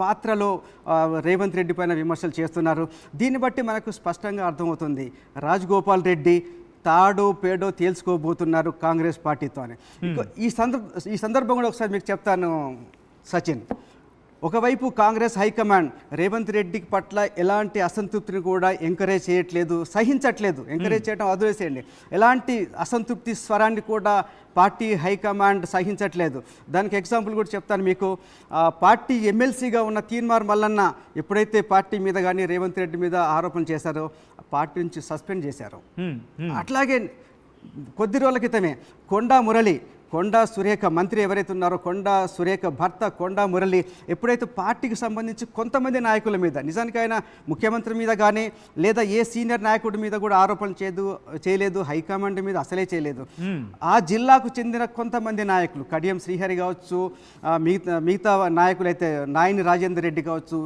పాత్రలో రేవంత్ రెడ్డి పైన విమర్శలు చేస్తున్నారు. దీన్ని బట్టి మనకు స్పష్టంగా అర్థమవుతుంది రాజగోపాల్ రెడ్డి తాడో పేడో తేల్చుకోబోతున్నారు కాంగ్రెస్ పార్టీతోనే. ఈ సందర్భంలో ఒకసారి మీకు చెప్తాను సచిన్. ఒకవైపు కాంగ్రెస్ హైకమాండ్ రేవంత్ రెడ్డి పట్ల ఎలాంటి అసంతృప్తిని కూడా ఎంకరేజ్ చేయట్లేదు, సహించట్లేదు. ఎంకరేజ్ చేయడం వదిలేసేయండి, ఎలాంటి అసంతృప్తి స్వరాన్ని కూడా పార్టీ హైకమాండ్ సహించట్లేదు. దానికి ఎగ్జాంపుల్ కూడా చెప్తాను మీకు. పార్టీ ఎమ్మెల్సీగా ఉన్న తీన్మార్ మల్లన్న ఎప్పుడైతే పార్టీ మీద కానీ రేవంత్ రెడ్డి మీద ఆరోపణ చేశారో పార్టీ నుంచి సస్పెండ్ చేశారు. అట్లాగే కొద్ది రోజుల క్రితమే కొండా సురేఖ మంత్రి ఎవరైతే ఉన్నారో కొండా సురేఖ భర్త కొండా మురళి ఎప్పుడైతే పార్టీకి సంబంధించి కొంతమంది నాయకుల మీద, నిజానికి ఆయన ముఖ్యమంత్రి మీద కానీ లేదా ఏ సీనియర్ నాయకుడి మీద కూడా ఆరోపణలు చేయలేదు, హైకమాండ్ మీద అసలే చేయలేదు. ఆ జిల్లాకు చెందిన కొంతమంది నాయకులు కడియం శ్రీహరి కావచ్చు, మిగతా నాయకులైతే నాయని రాజేందర్ రెడ్డి కావచ్చు,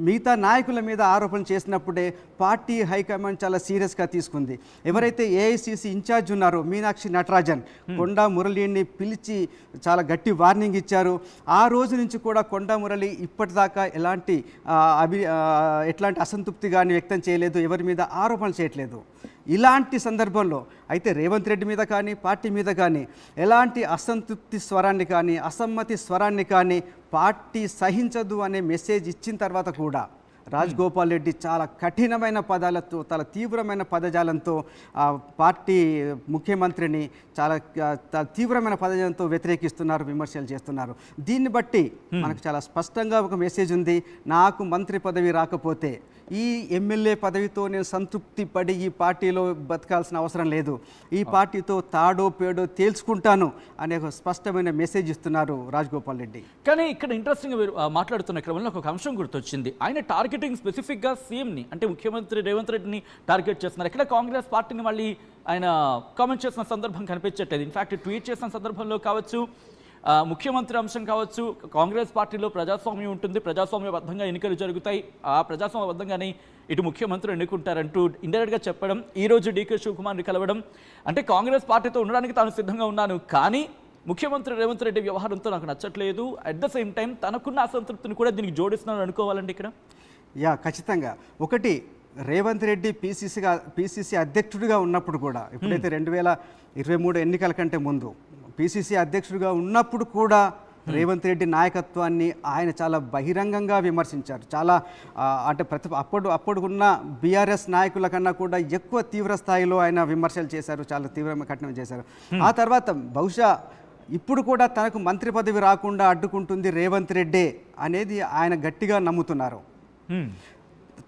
మిగతా నాయకుల మీద ఆరోపణలు చేసినప్పుడే పార్టీ హైకమాండ్ చాలా సీరియస్గా తీసుకుంది. ఎవరైతే ఏఐసిసి ఇన్ఛార్జ్ ఉన్నారో మీనాక్షి నటరాజన్ కొండా మురళిని పిలిచి చాలా గట్టి వార్నింగ్ ఇచ్చారు. ఆ రోజు నుంచి కూడా కొండా మురళి ఇప్పటిదాకా ఎలాంటి అసంతృప్తి కానీ వ్యక్తం చేయలేదు, ఎవరి మీద ఆరోపణలు చేయట్లేదు. ఇలాంటి సందర్భంలో అయితే రేవంత్ రెడ్డి మీద కానీ పార్టీ మీద కానీ ఎలాంటి అసంతృప్తి స్వరాన్ని కానీ అసమ్మతి స్వరాన్ని కానీ పార్టీ సహించదు అనే మెసేజ్ ఇచ్చిన తర్వాత కూడా రాజగోపాల్ రెడ్డి చాలా కఠినమైన పదాలతో, చాలా తీవ్రమైన పదజాలంతో పార్టీ ముఖ్యమంత్రిని చాలా తీవ్రమైన పదజాలంతో వ్యతిరేకిస్తున్నారు, విమర్శలు చేస్తున్నారు. దీన్ని బట్టి మనకు చాలా స్పష్టంగా ఒక మెసేజ్ ఉంది. నాకు మంత్రి పదవి రాకపోతే ఈ ఎమ్మెల్యే పదవితో నేను సంతృప్తి పడి ఈ పార్టీలో బతకాల్సిన అవసరం లేదు, ఈ పార్టీతో తాడో పేడో తేల్చుకుంటాను అనే ఒక స్పష్టమైన మెసేజ్ ఇస్తున్నారు రాజగోపాల్ రెడ్డి. కానీ ఇక్కడ ఇంట్రెస్టింగ్గా మాట్లాడుతున్న క్రమంలో ఒక అంశం గుర్తొచ్చింది. ఆయన టార్గెటింగ్ స్పెసిఫిక్గా సీఎంని, అంటే ముఖ్యమంత్రి రేవంత్ రెడ్డిని టార్గెట్ చేస్తున్నారు. ఇక్కడ కాంగ్రెస్ పార్టీని మళ్ళీ ఆయన కామెంట్ చేసిన సందర్భం కనిపించట్లేదు. ఇన్ఫాక్ట్ ట్వీట్ చేసిన సందర్భంలో కావచ్చు, ముఖ్యమంత్రి అంశం కావచ్చు, కాంగ్రెస్ పార్టీలో ప్రజాస్వామ్యం ఉంటుంది, ప్రజాస్వామ్యబద్ధంగా ఎన్నికలు జరుగుతాయి, ఆ ప్రజాస్వామ్యబద్ధంగానే ఇటు ముఖ్యమంత్రి ఎన్నుకుంటారంటూ ఇండైరెక్ట్గా చెప్పడం, ఈరోజు డీకే శివకుమార్ని కలవడం, అంటే కాంగ్రెస్ పార్టీతో ఉండడానికి తాను సిద్ధంగా ఉన్నాను, కానీ ముఖ్యమంత్రి రేవంత్ రెడ్డి వ్యవహారంతో నాకు నచ్చట్లేదు, అట్ ద సేమ్ టైం తనకున్న అసంతృప్తిని కూడా దీనికి జోడిస్తున్నాను అనుకోవాలండి ఇక్కడ. ఖచ్చితంగా. ఒకటి, రేవంత్ రెడ్డి పీసీసీ అధ్యక్షుడిగా ఉన్నప్పుడు కూడా, ఎప్పుడైతే 2023 ఎన్నికల కంటే ముందు పీసీసీ అధ్యక్షుడిగా ఉన్నప్పుడు కూడా రేవంత్ రెడ్డి నాయకత్వాన్ని ఆయన చాలా బహిరంగంగా విమర్శించారు. చాలా అంటే అప్పుడున్న బీఆర్ఎస్ నాయకుల కన్నా కూడా ఎక్కువ తీవ్ర స్థాయిలో ఆయన విమర్శలు చేశారు, చాలా తీవ్రంగా కఠినం చేశారు. ఆ తర్వాత బహుశా ఇప్పుడు కూడా తనకు మంత్రి పదవి రాకుండా అడ్డుకుంటుంది రేవంత్ రెడ్డి అనేది ఆయన గట్టిగా నమ్ముతున్నారు.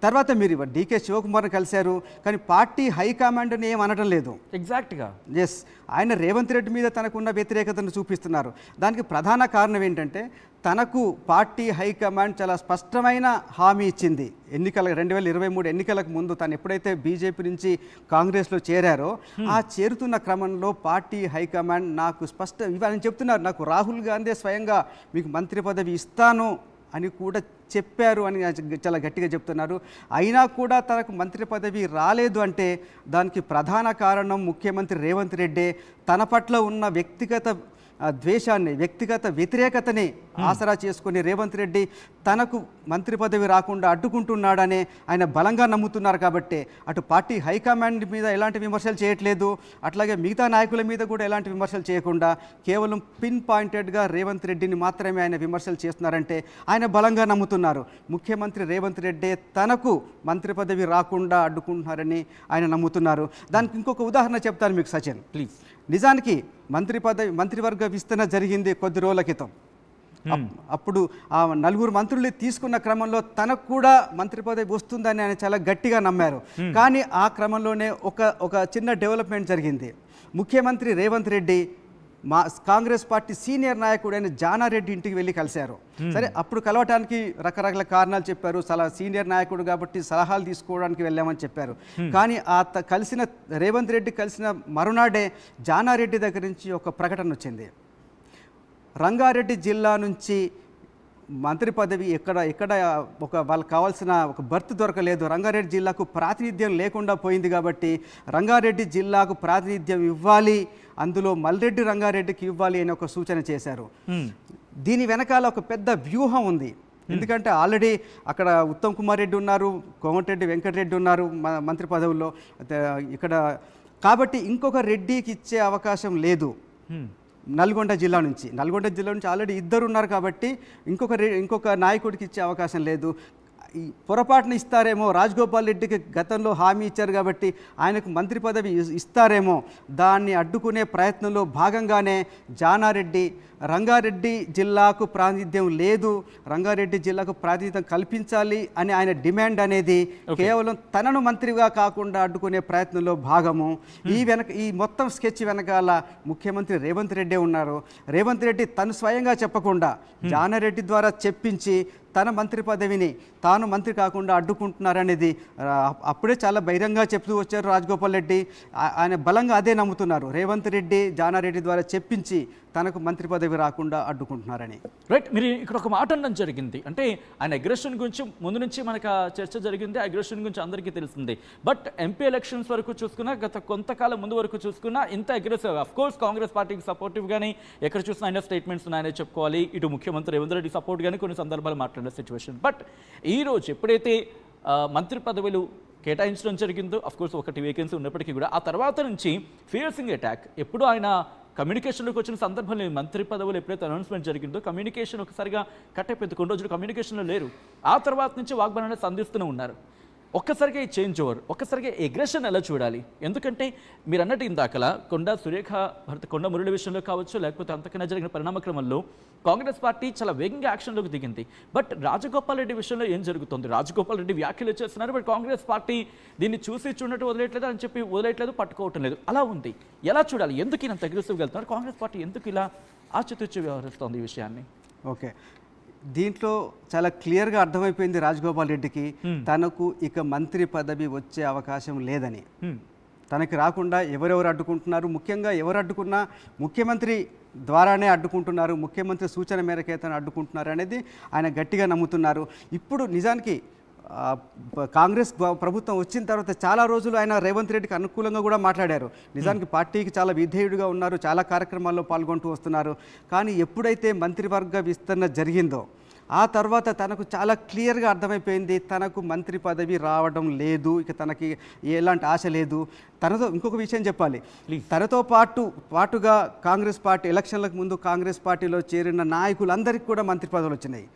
తర్వాత మీరు డీకే శివకుమార్ని కలిశారు, కానీ పార్టీ హైకమాండ్ని ఏం అనడం లేదు. ఎగ్జాక్ట్గా ఆయన రేవంత్ రెడ్డి మీద తనకున్న వ్యతిరేకతను చూపిస్తున్నారు. దానికి ప్రధాన కారణం ఏంటంటే తనకు పార్టీ హైకమాండ్ చాలా స్పష్టమైన హామీ ఇచ్చింది. 2023 ఎన్నికలకు ముందు తను ఎప్పుడైతే బీజేపీ నుంచి కాంగ్రెస్లో చేరారో ఆ చేరుతున్న క్రమంలో పార్టీ హైకమాండ్ నాకు ఇవన్నీ చెప్తున్నారు, నాకు రాహుల్ గాంధీ స్వయంగా మీకు మంత్రి పదవి ఇస్తాను అని కూడా చెప్పారు అని చాలా గట్టిగా చెప్తున్నారు. అయినా కూడా తనకు మంత్రి పదవి రాలేదు అంటే దానికి ప్రధాన కారణం ముఖ్యమంత్రి రేవంత్ రెడ్డి తన పట్ల ఉన్న వ్యక్తిగత ద్వేషాన్ని, వ్యక్తిగత వ్యతిరేకతని ఆసరా చేసుకుని రేవంత్ రెడ్డి తనకు మంత్రి పదవి రాకుండా అడ్డుకుంటున్నాడని ఆయన బలంగా నమ్ముతున్నారు. కాబట్టి అటు పార్టీ హైకమాండ్ మీద ఎలాంటి విమర్శలు చేయట్లేదు, అట్లాగే మిగతా నాయకుల మీద కూడా ఎలాంటి విమర్శలు చేయకుండా కేవలం పిన్ పాయింటెడ్గా రేవంత్ రెడ్డిని మాత్రమే ఆయన విమర్శలు చేస్తున్నారంటే ఆయన బలంగా నమ్ముతున్నారు మంత్రి రేవంత్ రెడ్డి తనకు మంత్రి పదవి రాకుండా అడ్డుకుంటున్నారని ఆయన నమ్ముతున్నారు. దానికి ఇంకొక ఉదాహరణ చెప్తాను మీకు సచిన్, ప్లీజ్. నిజానికి మంత్రివర్గ విస్తరణ జరిగింది కొద్ది రోజుల క్రితం. అప్పుడు ఆ 4 మంత్రులు తీసుకున్న క్రమంలో తనకు కూడా మంత్రి పదవి వస్తుందని ఆయన చాలా గట్టిగా నమ్మారు. కానీ ఆ క్రమంలోనే ఒక చిన్న డెవలప్మెంట్ జరిగింది. ముఖ్యమంత్రి రేవంత్ రెడ్డి కాంగ్రెస్ పార్టీ సీనియర్ నాయకుడైన జానారెడ్డి ఇంటికి వెళ్ళి కలిశారు. సరే, అప్పుడు కలవటానికి రకరకాల కారణాలు చెప్పారు. సీనియర్ నాయకుడు కాబట్టి సలహాలు తీసుకోవడానికి వెళ్ళామని చెప్పారు. కానీ కలిసిన రేవంత్ రెడ్డి కలిసిన మరునాడే జానారెడ్డి దగ్గర నుంచి ఒక ప్రకటన వచ్చింది. రంగారెడ్డి జిల్లా నుంచి మంత్రి పదవి ఎక్కడ వాళ్ళకి కావాల్సిన ఒక బర్త్ దొరకలేదు, రంగారెడ్డి జిల్లాకు ప్రాతినిధ్యం లేకుండా పోయింది, కాబట్టి రంగారెడ్డి జిల్లాకు ప్రాతినిధ్యం ఇవ్వాలి, అందులో మల్రెడ్డి రంగారెడ్డికి ఇవ్వాలి అని ఒక సూచన చేశారు. దీని వెనకాల ఒక పెద్ద వ్యూహం ఉంది. ఎందుకంటే ఆల్రెడీ అక్కడ ఉత్తమ్ కుమార్ రెడ్డి ఉన్నారు, కోమటిరెడ్డి వెంకటరెడ్డి ఉన్నారు మంత్రి పదవుల్లో ఇక్కడ. కాబట్టి ఇంకొక రెడ్డికి ఇచ్చే అవకాశం లేదు నల్గొండ జిల్లా నుంచి ఆల్రెడీ ఇద్దరు ఉన్నారు కాబట్టి ఇంకొక నాయకుడికి ఇచ్చే అవకాశం లేదు. ఈ పొరపాటున ఇస్తారేమో, రాజగోపాల్ రెడ్డికి గతంలో హామీ ఇచ్చారు కాబట్టి ఆయనకు మంత్రి పదవి ఇస్తారేమో, దాన్ని అడ్డుకునే ప్రయత్నంలో భాగంగానే జానారెడ్డి రంగారెడ్డి జిల్లాకు ప్రాతినిధ్యం లేదు, రంగారెడ్డి జిల్లాకు ప్రాతినిధ్యం కల్పించాలి అని ఆయన డిమాండ్ అనేది కేవలం తనను మంత్రిగా కాకుండా అడ్డుకునే ప్రయత్నంలో భాగము. ఈ మొత్తం స్కెచ్ వెనకాల ముఖ్యమంత్రి రేవంత్ రెడ్డి ఉన్నారు. రేవంత్ రెడ్డి తను స్వయంగా చెప్పకుండా జానారెడ్డి ద్వారా చెప్పించి తన మంత్రి పదవిని తాను మంత్రి కాకుండా అడ్డుకుంటున్నారనేది అప్పుడే చాలా బహిరంగంగా చెప్తూ వచ్చారు రాజగోపాల్ రెడ్డి. ఆయన బలంగా అదే నమ్ముతున్నారు, రేవంత్ రెడ్డి జానారెడ్డి ద్వారా చెప్పించి తనకు మంత్రి పదవి రాకుండా అడ్డుకుంటున్నారని. రైట్, మీరు ఇక్కడ ఒక మాట అనడం జరిగింది, అంటే ఆయన అగ్రెషన్ గురించి ముందు నుంచి మనకు చర్చ జరిగింది, అగ్రెషన్ గురించి అందరికీ తెలిసింది. బట్ ఎంపీ ఎలక్షన్స్ వరకు చూసుకున్నా, గత కొంతకాలం ముందు వరకు చూసుకున్నా ఇంత అగ్రెసివ్, అఫ్ కోర్స్ కాంగ్రెస్ పార్టీకి సపోర్టివ్ కానీ ఎక్కడ చూసినా ఆయన స్టేట్మెంట్స్ ఉన్నాయనే చెప్పుకోవాలి. ఇటు ముఖ్యమంత్రి రేవంత్ రెడ్డి సపోర్ట్ కానీ కొన్ని సందర్భాలు మాట్లాడిన సిచ్యువేషన్. బట్ ఈరోజు ఎప్పుడైతే మంత్రి పదవులు కేటాయించడం జరిగిందో, అఫ్ కోర్స్ ఒకటి వేకెన్సీ ఉన్నప్పటికీ కూడా ఆ తర్వాత నుంచి ఫియర్సింగ్ అటాక్ ఎప్పుడు ఆయన కమ్యూనికేషన్లోకి వచ్చిన సందర్భంలో మంత్రి పదవులు ఎప్పుడైతే అనౌన్స్మెంట్ జరిగిందో కమ్యూనికేషన్ ఒకసారిగా కట్ అయిపోయింది. కొన్ని రోజులు కమ్యూనికేషన్లో లేరు. ఆ తర్వాత నుంచి వాగ్బానాన్ని సంధిస్తూనే ఉన్నారు. ఒక్కసారిగా ఈ చేంజ్ ఓవర్, ఒక్కసారిగా అగ్రెషన్ ఎలా చూడాలి? ఎందుకంటే మీరు అన్నట్టు ఇందాకలా కొండ సురేఖ భర్త కొండ మురళి విషయంలో కావచ్చు, లేకపోతే అంతకన్నా జరిగిన పరిణామక్రమంలో కాంగ్రెస్ పార్టీ చాలా వేగంగా యాక్షన్లోకి దిగింది. బట్ రాజగోపాల్ రెడ్డి విషయంలో ఏం జరుగుతుంది? రాజగోపాల్ రెడ్డి వ్యాఖ్యలు చేస్తున్నారు, బట్ కాంగ్రెస్ పార్టీ దీన్ని చూసి చూడటం వదిలేయట్లేదు అని చెప్పి వదిలేయట్లేదు, పట్టుకోవటం లేదు. అలా ఉంది. ఎలా చూడాలి? ఎందుకు ఇంత అగ్రెసివ్గా వెళ్తున్నారు? కాంగ్రెస్ పార్టీ ఎందుకు ఇలా ఆచితూచి వ్యవహరిస్తోంది ఈ విషయాన్ని? ఓకే, దీంట్లో చాలా క్లియర్గా అర్థమైపోయింది రాజగోపాల్ రెడ్డికి తనకు ఇక మంత్రి పదవి వచ్చే అవకాశం లేదని. తనకి రాకుండా ఎవరెవరు అడ్డుకుంటున్నారు, ముఖ్యంగా ఎవరు అడ్డుకున్నా ముఖ్యమంత్రి ద్వారానే అడ్డుకుంటున్నారు, ముఖ్యమంత్రి సూచన మేరకే తను అడ్డుకుంటున్నారు అనేది ఆయన గట్టిగా నమ్ముతున్నారు. ఇప్పుడు నిజానికి కాంగ్రెస్ ప్రభుత్వం వచ్చిన తర్వాత చాలా రోజులు ఆయన రేవంత్ రెడ్డికి అనుకూలంగా కూడా మాట్లాడారు. నిజానికి పార్టీకి చాలా విధేయుడిగా ఉన్నారు, చాలా కార్యక్రమాల్లో పాల్గొంటూ వస్తున్నారు. కానీ ఎప్పుడైతే మంత్రివర్గ విస్తరణ జరిగిందో ఆ తర్వాత తనకు చాలా క్లియర్గా అర్థమైపోయింది, తనకు మంత్రి పదవి రావడం లేదు, ఇక తనకి ఎలాంటి ఆశ లేదు. తనతో ఇంకొక విషయం చెప్పాలి, తనతో పాటుగా కాంగ్రెస్ పార్టీ ఎలక్షన్లకు ముందు కాంగ్రెస్ పార్టీలో చేరిన నాయకులందరికీ కూడా మంత్రి పదవులు వచ్చినాయి.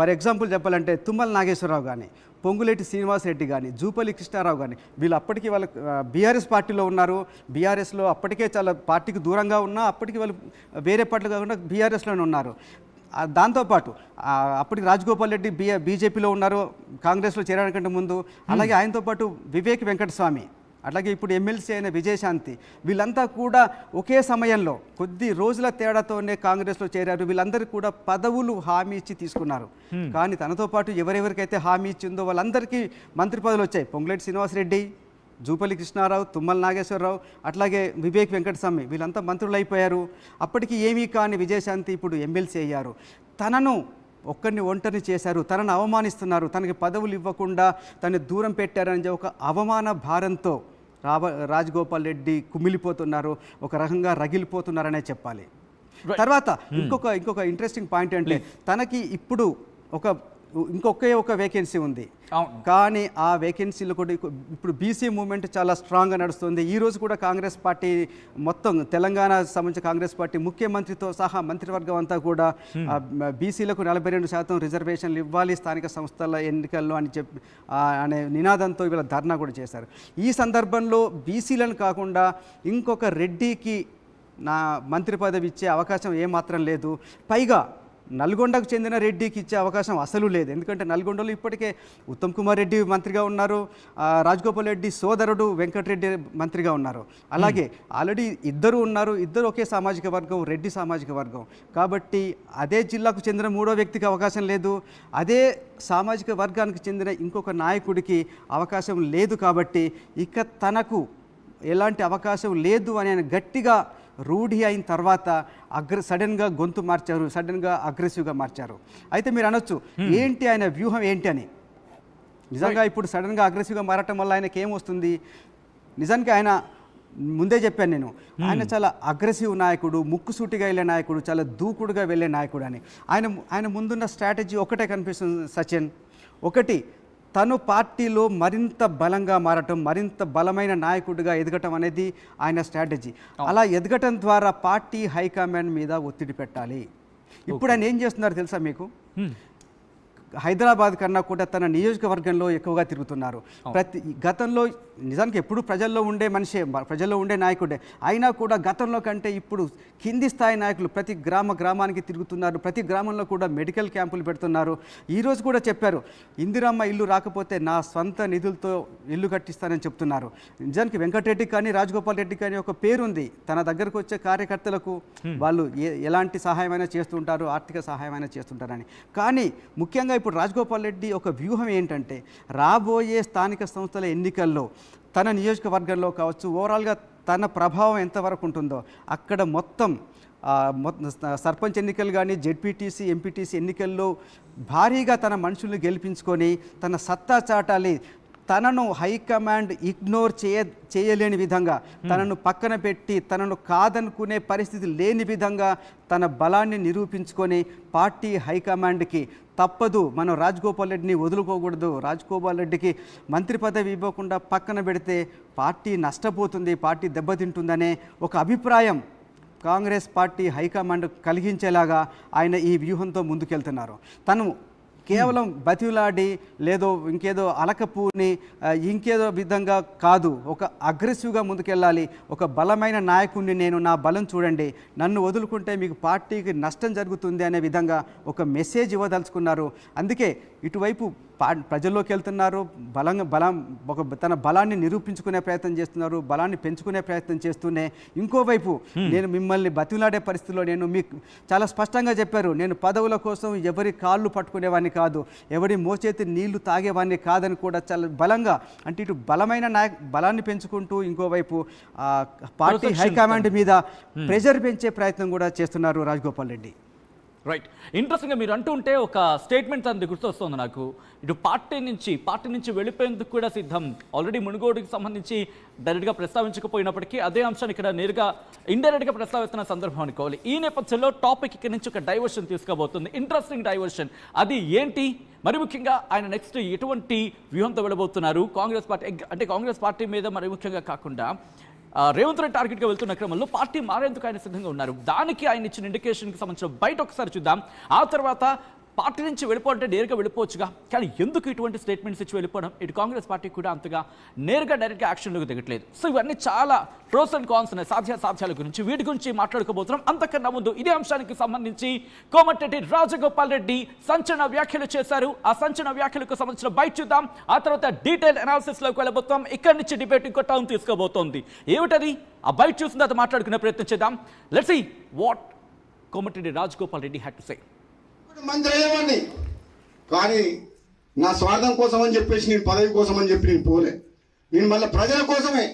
ఫర్ ఎగ్జాంపుల్ చెప్పాలంటే తుమ్మల నాగేశ్వరరావు కానీ, పొంగులేటి శ్రీనివాసరెడ్డి కానీ, జూపల్లి కృష్ణారావు కానీ, వీళ్ళు అప్పటికి వాళ్ళ బీఆర్ఎస్ పార్టీలో ఉన్నారు. బీఆర్ఎస్లో అప్పటికే చాలా పార్టీకి దూరంగా ఉన్నా అప్పటికి వాళ్ళు వేరే పార్టీలు కాకుండా బీఆర్ఎస్లోనే ఉన్నారు. దాంతోపాటు అప్పటికి రాజగోపాల్ రెడ్డి బీజేపీలో ఉన్నారు కాంగ్రెస్లో చేరడానికంటే ముందు. అలాగే ఆయనతో పాటు వివేక్ వెంకటస్వామి, అట్లాగే ఇప్పుడు ఎమ్మెల్సీ అయిన విజయశాంతి, వీళ్ళంతా కూడా ఒకే సమయంలో కొద్ది రోజుల తేడాతోనే కాంగ్రెస్లో చేరారు. వీళ్ళందరికీ కూడా పదవులు హామీ ఇచ్చి తీసుకున్నారు. కానీ తనతో పాటు ఎవరెవరికైతే హామీ ఇచ్చిందో వాళ్ళందరికీ మంత్రి పదవులు వచ్చాయి. పొంగులేటి శ్రీనివాసరెడ్డి, జూపల్లి కృష్ణారావు, తుమ్మల నాగేశ్వరరావు, అట్లాగే వివేక్ వెంకటస్వామి, వీళ్ళంతా మంత్రులు అయిపోయారు. అప్పటికి ఏమీ కాని విజయశాంతి ఇప్పుడు ఎమ్మెల్సీ అయ్యారు. తనను ఒంటరిని చేశారు, తనను అవమానిస్తున్నారు, తనకి పదవులు ఇవ్వకుండా తనని దూరం పెట్టారని ఒక అవమాన భారంతో రాజగోపాల్ రెడ్డి కుమిలిపోతున్నారు, ఒక రకంగా రగిలిపోతున్నారనే చెప్పాలి. తర్వాత ఇంకొక ఇంట్రెస్టింగ్ పాయింట్ అంటే తనకి ఇప్పుడు ఇంకొకే ఒక వేకెన్సీ ఉంది. కానీ ఆ వేకెన్సీలో కూడా ఇప్పుడు బీసీ మూవ్మెంట్ చాలా స్ట్రాంగ్గా నడుస్తుంది. ఈరోజు కూడా కాంగ్రెస్ పార్టీ మొత్తం తెలంగాణ సంబంధించిన కాంగ్రెస్ పార్టీ ముఖ్యమంత్రితో సహా మంత్రివర్గం అంతా కూడా బీసీలకు 42% రిజర్వేషన్లు ఇవ్వాలి స్థానిక సంస్థల ఎన్నికల్లో అని చెప్పి అనే నినాదంతో ఇవాళ ధర్నా కూడా చేశారు. ఈ సందర్భంలో బీసీలను కాకుండా ఇంకొక రెడ్డికి నా మంత్రి పదవి ఇచ్చే అవకాశం ఏమాత్రం లేదు. పైగా నల్గొండకు చెందిన రెడ్డికి ఇచ్చే అవకాశం అసలు లేదు. ఎందుకంటే నల్గొండలో ఇప్పటికే ఉత్తమ్ కుమార్ రెడ్డి మంత్రిగా ఉన్నారు, రాజగోపాల్ రెడ్డి సోదరుడు వెంకటరెడ్డి మంత్రిగా ఉన్నారు. అలాగే ఆల్రెడీ ఇద్దరు ఉన్నారు, ఇద్దరు ఒకే సామాజిక వర్గం, రెడ్డి సామాజిక వర్గం. కాబట్టి అదే జిల్లాకు చెందిన మూడో వ్యక్తికి అవకాశం లేదు, అదే సామాజిక వర్గానికి చెందిన ఇంకొక నాయకుడికి అవకాశం లేదు. కాబట్టి ఇక తనకు ఎలాంటి అవకాశం లేదు అని ఆయన గట్టిగా రూఢి అయిన తర్వాత సడన్గా గొంతు మార్చారు, సడన్గా అగ్రెసివ్గా మార్చారు. అయితే మీరు అనొచ్చు ఏంటి ఆయన వ్యూహం ఏంటి అని. నిజంగా ఇప్పుడు సడన్గా అగ్రెసివ్గా మారటం వల్ల ఆయనకి ఏమొస్తుంది? నిజానికి ఆయన ముందే చెప్పాను నేను, ఆయన చాలా అగ్రెసివ్ నాయకుడు, ముక్కుసూటిగా వెళ్ళే నాయకుడు, చాలా దూకుడుగా వెళ్ళే నాయకుడు అని. ఆయన ముందున్న స్ట్రాటజీ ఒకటే కనిపిస్తుంది సచిన్. ఒకటి, తను పార్టీలో మరింత బలంగా మారటం, మరింత బలమైన నాయకుడిగా ఎదగటం అనేది ఆయన స్ట్రాటజీ. అలా ఎదగటం ద్వారా పార్టీ హైకమాండ్ మీద ఒత్తిడి పెట్టాలి. ఇప్పుడు ఆయన ఏం చేస్తున్నారు తెలుసా మీకు? హైదరాబాద్ కన్నా కూడా తన నియోజకవర్గంలో ఎక్కువగా తిరుగుతున్నారు. గతంలో నిజానికి ఎప్పుడు ప్రజల్లో ఉండే మనిషే, ప్రజల్లో ఉండే నాయకుడే, అయినా కూడా గతంలో కంటే ఇప్పుడు కింది స్థాయి నాయకులు ప్రతి గ్రామానికి తిరుగుతున్నారు. ప్రతి గ్రామంలో కూడా మెడికల్ క్యాంపులు పెడుతున్నారు. ఈరోజు కూడా చెప్పారు, ఇందిరమ్మ ఇల్లు రాకపోతే నా స్వంత నిధులతో ఇల్లు కట్టిస్తానని చెప్తున్నారు. నిజానికి వెంకటరెడ్డి కానీ రాజగోపాల్ రెడ్డి కానీ ఒక పేరుంది. తన దగ్గరకు వచ్చే కార్యకర్తలకు వాళ్ళు ఎలాంటి సహాయమైనా చేస్తుంటారు, ఆర్థిక సహాయమైనా చేస్తుంటారని. కానీ ముఖ్యంగా ఇప్పుడు రాజగోపాల్ రెడ్డి ఒక వ్యూహం ఏంటంటే, రాబోయే స్థానిక సంస్థల ఎన్నికల్లో తన నియోజకవర్గంలో కావచ్చు, ఓవరాల్గా తన ప్రభావం ఎంతవరకు ఉంటుందో అక్కడ మొత్తం సర్పంచ్ ఎన్నికలు కానీ, జెడ్పీటీసీ, ఎంపీటీసీ ఎన్నికల్లో భారీగా తన మనుషుల్ని గెలిపించుకొని తన సత్తా చాటాలి. తనను హైకమాండ్ ఇగ్నోర్ చేయలేని విధంగా, తనను పక్కన పెట్టి తనను కాదనుకునే పరిస్థితి లేని విధంగా తన బలాన్ని నిరూపించుకొని పార్టీ హైకమాండ్కి తప్పదు, మనం రాజగోపాల్ రెడ్డిని వదులుకోకూడదు, రాజగోపాల్ రెడ్డికి మంత్రి పదవి ఇవ్వకుండా పక్కన పెడితే పార్టీ నష్టపోతుంది, పార్టీ దెబ్బతింటుందనే ఒక అభిప్రాయం కాంగ్రెస్ పార్టీ హైకమాండ్ కలిగించేలాగా ఆయన ఈ వ్యూహంతో ముందుకెళ్తున్నారు. తను కేవలం బతిలాడి లేదో ఇంకేదో అలకపూని ఇంకేదో విధంగా కాదు, ఒక అగ్రెసివ్గా ముందుకెళ్ళాలి. ఒక బలమైన నాయకుడిని నేను, నా బలం చూడండి, నన్ను వదులుకుంటే మీకు పార్టీకి నష్టం జరుగుతుంది అనే విధంగా ఒక మెసేజ్ ఇవ్వదలుచుకున్నారు. అందుకే ఇటువైపు ప్రజల్లోకి వెళ్తున్నారు, తన బలాన్ని నిరూపించుకునే ప్రయత్నం చేస్తున్నారు, బలాన్ని పెంచుకునే ప్రయత్నం చేస్తూనే ఇంకోవైపు నేను మిమ్మల్ని బతిలాడే పరిస్థితిలో నేను మీకు చాలా స్పష్టంగా చెప్పారు, నేను పదవుల కోసం ఎవరి కాళ్ళు పట్టుకునేవాడిని కాదు, ఎవరి మోచేతి నీళ్లు తాగేవాడిని కాదని కూడా చాలా బలంగా, అంటే ఇటు బలమైన బలాన్ని పెంచుకుంటూ ఇంకోవైపు పార్టీ హైకమాండ్ మీద ప్రెజర్ పెంచే ప్రయత్నం కూడా చేస్తున్నారు రాజగోపాల్ రెడ్డి. రైట్, ఇంట్రెస్టింగ్గా మీరు అంటూ ఉంటే ఒక స్టేట్మెంట్ తనది గుర్తొస్తుంది నాకు. ఇటు పార్టీ నుంచి వెళ్ళిపోయేందుకు కూడా సిద్ధం. ఆల్రెడీ మునుగోడుకి సంబంధించి డైరెక్ట్గా ప్రస్తావించకపోయినప్పటికీ అదే అంశాన్ని ఇక్కడ నేరుగా ఇండైరెక్ట్గా ప్రస్తావిస్తున్న సందర్భం అనుకోవాలి. ఈ నేపథ్యంలో టాపిక్ ఇక్కడ నుంచి ఒక డైవర్షన్ తీసుకోబోతుంది, ఇంట్రెస్టింగ్ డైవర్షన్. అది ఏంటి, మరి ముఖ్యంగా ఆయన నెక్స్ట్ ఎటువంటి వ్యూహంతో వెళ్ళబోతున్నారు, కాంగ్రెస్ పార్టీ మీద మరి ముఖ్యంగా కాకుండా రేవంత్ రెడ్డి టార్గెట్గా వెళ్తున్న క్రమంలో పార్టీ మారేందుకు ఆయన సిద్ధంగా ఉన్నారు. దానికి ఆయన ఇచ్చిన ఇండికేషన్కి సంబంధించిన బయట ఒకసారి చూద్దాం. ఆ తర్వాత పార్టీ నుంచి వెళ్ళిపోవాలంటే నేరుగా వెళ్ళిపోవచ్చుగా, కానీ ఎందుకు ఇటువంటి స్టేట్మెంట్స్ ఇచ్చి వెళ్ళిపోవడం, ఇటు కాంగ్రెస్ పార్టీ కూడా అంతగా నేరుగా డైరెక్ట్గా యాక్షన్లోకి దిగట్లేదు. సో ఇవన్నీ చాలా ప్రోస్ అండ్ కాన్స్ ఉన్నాయి, సాధ్యాల గురించి, వీటి గురించి మాట్లాడుకోబోతున్నాం. అంతకన్నా ముందు ఇదే అంశానికి సంబంధించి కోమటిరెడ్డి రాజగోపాల్ రెడ్డి సంచలన వ్యాఖ్యలు చేశారు. ఆ సంచలన వ్యాఖ్యలకు సంబంధించిన బయట చూద్దాం. ఆ తర్వాత డీటెయిల్ అనాలిసిస్లోకి వెళ్ళబోతాం. ఇక్కడి నుంచి డిబేట్ ఇంకో టర్న్ తీసుకోబోతోంది. ఏమిటది, ఆ బయట చూసిన తర్వాత మాట్లాడుకునే ప్రయత్నం చేద్దాం. Let's see what Komatireddy Rajagopal Reddy had to say. మంత్రి అయ్యేవాడిని, కానీ నా స్వార్థం కోసం అని చెప్పేసి, నేను పదవి కోసం అని చెప్పి నేను పోలే. నేను మళ్ళీ ప్రజల కోసమే